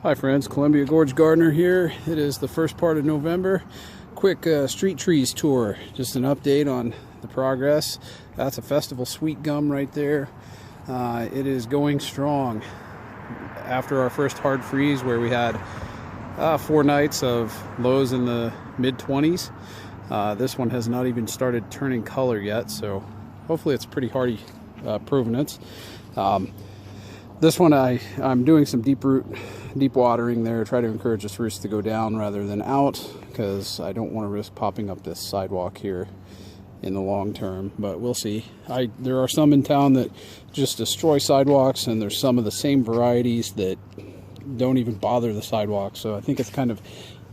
Hi friends, Columbia Gorge Gardener here. It is the first part of November. Quick street trees tour. Just an update on the progress. That's a festival sweet gum right there. It is going strong. After our first hard freeze where we had 4 nights of lows in the mid-20s, this one has not even started turning color yet, so hopefully it's pretty hardy provenance. This one I'm doing some deep watering there, try to encourage this roots to go down rather than out, because I don't want to risk popping up this sidewalk here in the long term, but we'll see. There are some in town that just destroy sidewalks, and there's some of the same varieties that don't even bother the sidewalk, so I think it's kind of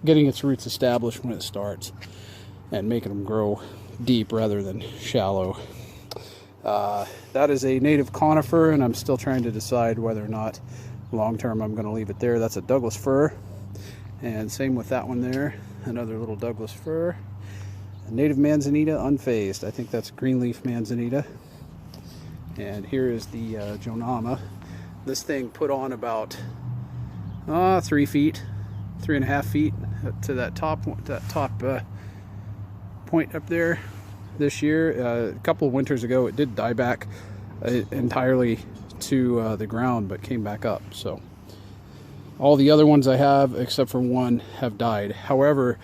getting its roots established when it starts and making them grow deep rather than shallow. That is a native conifer, and I'm still trying to decide whether or not long term I'm going to leave it there. That's a Douglas fir, and same with that one there, another little Douglas fir. A native manzanita unfazed. I think that's greenleaf manzanita. And here is the Jonama. This thing put on about 3 feet, 3.5 feet to that top point up there. This year, a couple of winters ago, it did die back entirely to the ground, but came back up. So all the other ones I have, except for one, have died. However,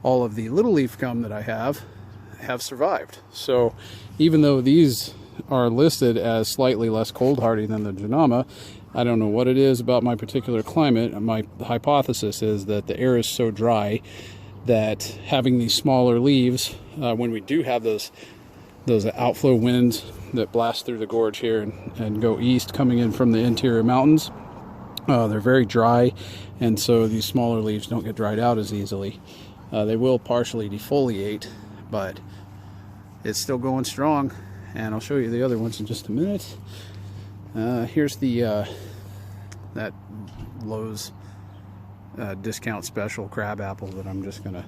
all of the little leaf gum that I have survived. So even though these are listed as slightly less cold hardy than the Jonama, I don't know what it is about my particular climate. My hypothesis is that the air is so dry that having these smaller leaves, when we do have those outflow winds that blast through the gorge here and go east coming in from the interior mountains, they're very dry, and so these smaller leaves don't get dried out as easily. They will partially defoliate, but it's still going strong, and I'll show you the other ones in just a minute. Here's the that Lowe's discount special crab apple that I'm just gonna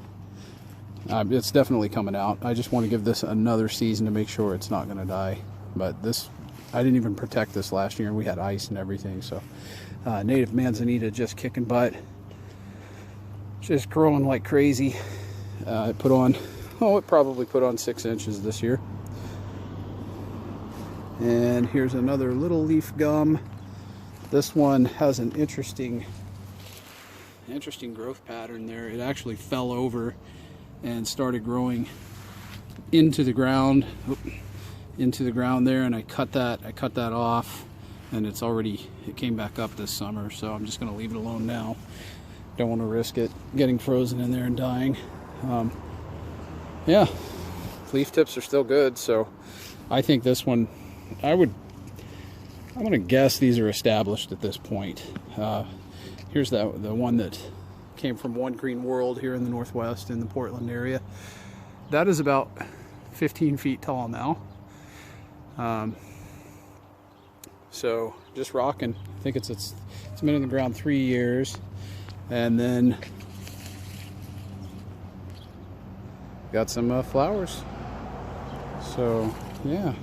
it's definitely coming out. I just want to give this another season to make sure it's not gonna die, but this, I didn't even protect this last year, and we had ice and everything. So native manzanita just kicking butt, just growing like crazy. It probably put on 6 inches this year. And here's another little leaf gum. This one has an interesting growth pattern there. It actually fell over and started growing into the ground there, and I cut that off, and it came back up this summer, so I'm just going to leave it alone now. Don't want to risk it getting frozen in there and dying. Yeah, leaf tips are still good, so I think this one, I'm going to guess these are established at this point. Here's the one that came from One Green World here in the Northwest in the Portland area. That is about 15 feet tall now. So just rocking. I think it's been in the ground 3 years, and then got some flowers. So yeah.